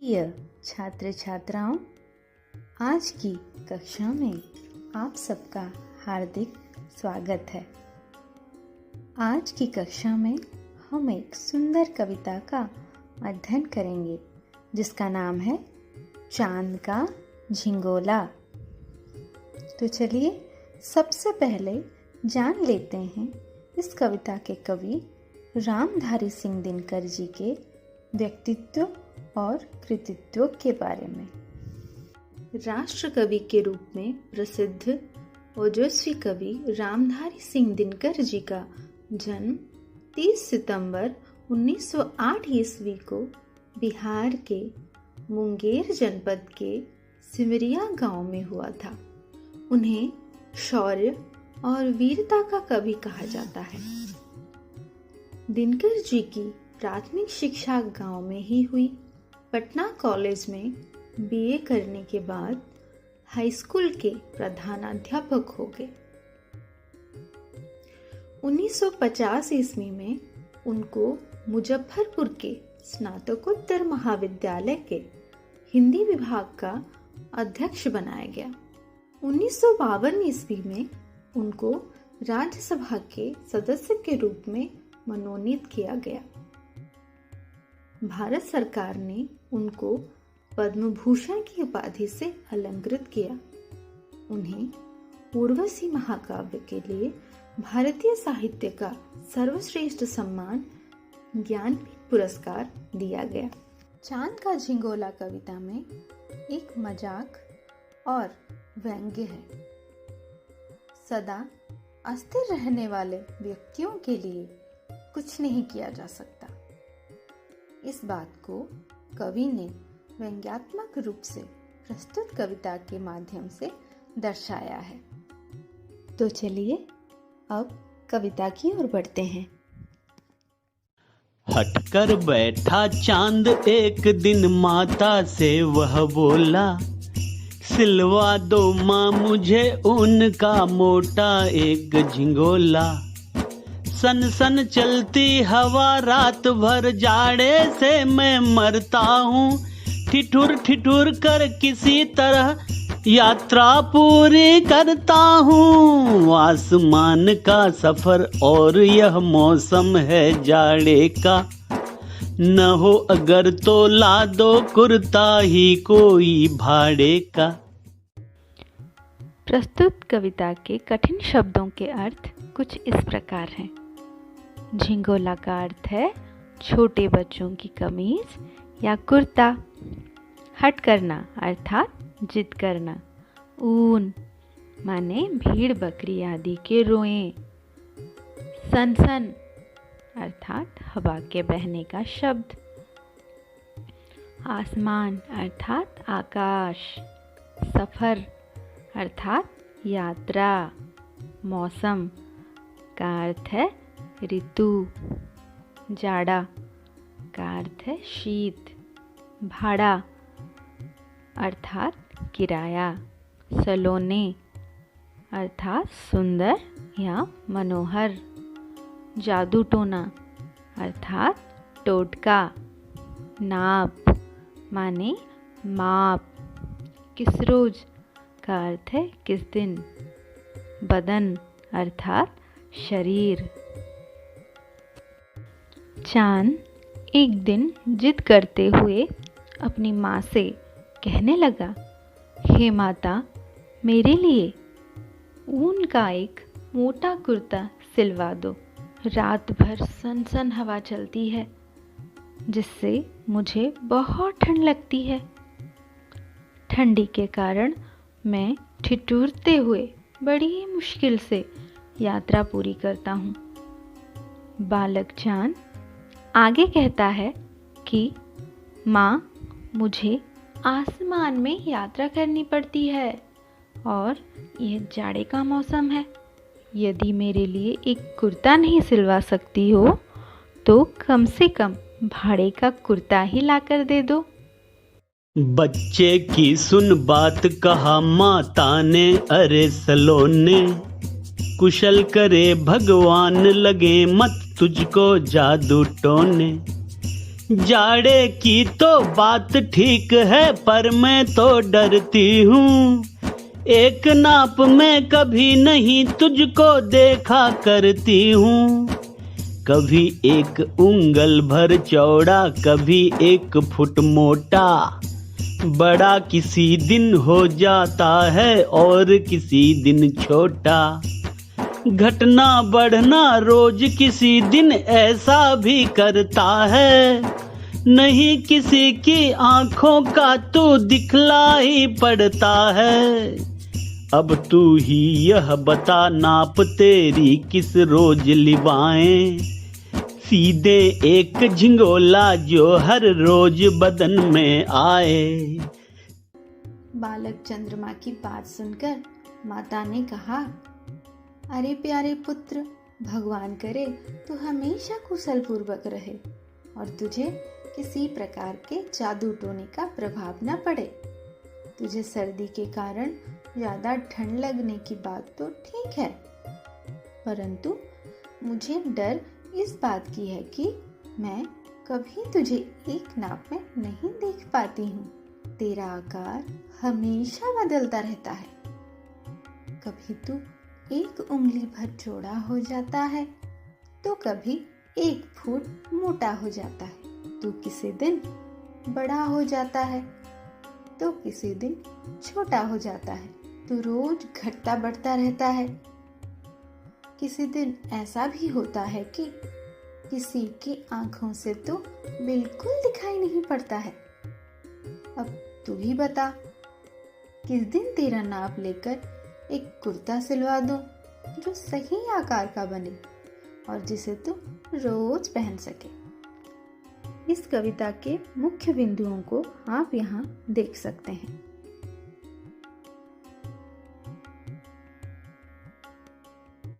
प्रिय छात्र छात्राओं, आज की कक्षा में आप सबका हार्दिक स्वागत है। आज की कक्षा में हम एक सुंदर कविता का अध्ययन करेंगे जिसका नाम है चांद का झिंगोला। तो चलिए सबसे पहले जान लेते हैं इस कविता के कवि रामधारी सिंह दिनकर जी के व्यक्तित्व और कृतित्व के बारे में। राष्ट्र कवि के रूप में प्रसिद्ध ओजस्वी कवि रामधारी सिंह दिनकर जी का जन्म 30 सितंबर 1908 ईस्वी को बिहार के मुंगेर जनपद के सिमरिया गांव में हुआ था। उन्हें शौर्य और वीरता का कवि कहा जाता है। दिनकर जी की प्राथमिक शिक्षा गांव में ही हुई। पटना कॉलेज में बीए करने के बाद हाई स्कूल के प्रधानाध्यापक हो गए। 1950 ईस्वी में उनको मुजफ्फरपुर के स्नातकोत्तर महाविद्यालय के हिंदी विभाग का अध्यक्ष बनाया गया। 1952 ईस्वी में उनको राज्यसभा के सदस्य के रूप में मनोनीत किया गया। भारत सरकार ने उनको पद्म भूषण की उपाधि से अलंकृत किया। उन्हें उर्वशी महाकाव्य के लिए भारतीय साहित्य का सर्वश्रेष्ठ सम्मान ज्ञानपीठ पुरस्कार दिया गया। चांद का झिंगोला कविता में एक मजाक और व्यंग्य है। सदा अस्थिर रहने वाले व्यक्तियों के लिए कुछ नहीं किया जा सकता। इस बात को कवि ने व्यंग्यात्मक रूप से प्रस्तुत कविता के माध्यम से दर्शाया है। तो चलिए अब कविता की ओर बढ़ते हैं। हटकर बैठा चांद एक दिन माता से वह बोला, सिलवा दो माँ मुझे उनका मोटा एक झिंगोला। सन सन चलती हवा रात भर जाड़े से मैं मरता हूँ, ठिठुर ठिठुर कर किसी तरह यात्रा पूरी करता हूँ। आसमान का सफर और यह मौसम है जाड़े का, न हो अगर तो ला दो कुर्ता ही कोई भाड़े का। प्रस्तुत कविता के कठिन शब्दों के अर्थ कुछ इस प्रकार हैं। झिंगोला का अर्थ है छोटे बच्चों की कमीज या कुर्ता। हट करना अर्थात जिद करना। ऊन माने भीड़ बकरी आदि के रोएं। सन सन अर्थात हवा के बहने का शब्द। आसमान अर्थात आकाश। सफर अर्थात यात्रा। मौसम का अर्थ है ऋतु। जाड़ा का अर्थ है शीत। भाड़ा अर्थात किराया। सलोने अर्थात सुंदर या मनोहर। जादू टोना अर्थात टोटका। नाप माने माप। किस रोज का अर्थ है किस दिन। बदन अर्थात शरीर। चांद एक दिन जिद करते हुए अपनी माँ से कहने लगा, हे माता, मेरे लिए ऊन का एक मोटा कुर्ता सिलवा दो। रात भर सन सन हवा चलती है जिससे मुझे बहुत ठंड लगती है। ठंडी के कारण मैं ठिठुरते हुए बड़ी मुश्किल से यात्रा पूरी करता हूँ। बालक चांद आगे कहता है कि माँ, मुझे आसमान में यात्रा करनी पड़ती है और यह जाड़े का मौसम है। यदि मेरे लिए एक कुर्ता नहीं सिलवा सकती हो तो कम से कम भाड़े का कुर्ता ही लाकर दे दो। बच्चे की सुन बात कहा माता ने, अरे सलोने, कुशल करे भगवान लगे मत तुझको जादू टोने। जाड़े की तो बात ठीक है, पर मैं तो डरती हूँ। एक नाप में कभी नहीं तुझको देखा करती हूँ। कभी एक उंगल भर चौड़ा, कभी 1 फुट मोटा। बड़ा किसी दिन हो जाता है और किसी दिन छोटा। घटना बढ़ना रोज किसी दिन ऐसा भी करता है। नहीं किसी की आंखों का तू दिखला ही पड़ता है। अब तू ही यह बता, नाप तेरी किस रोज लिवाएं। सीधे एक झिंगोला जो हर रोज बदन में आए। बालक चंद्रमा की बात सुनकर माता ने कहा, अरे प्यारे पुत्र, भगवान करे तू हमेशा कुशल पूर्वक रहे और तुझे किसी प्रकार के जादू टोने का प्रभाव न पड़े। तुझे सर्दी के कारण ज्यादा ठंड लगने की बात तो ठीक है, परंतु मुझे डर इस बात की है कि मैं कभी तुझे एक नाप में नहीं देख पाती हूँ। तेरा आकार हमेशा बदलता रहता है। कभी तू 1 उंगली भर चौड़ा हो जाता है तो कभी 1 फुट मोटा हो जाता है। तू किसी दिन बड़ा हो जाता है तो किसी दिन छोटा हो जाता है। तू रोज घटता बढ़ता रहता है। किसी दिन ऐसा भी होता है कि किसी की आंखों से तो बिल्कुल दिखाई नहीं पड़ता है। अब तू ही बता, किस दिन तेरा नाप लेकर एक कुर्ता सिलवा दूं जो सही आकार का बने और जिसे तू रोज पहन सके। इस कविता के मुख्य बिंदुओं को आप यहाँ देख सकते हैं।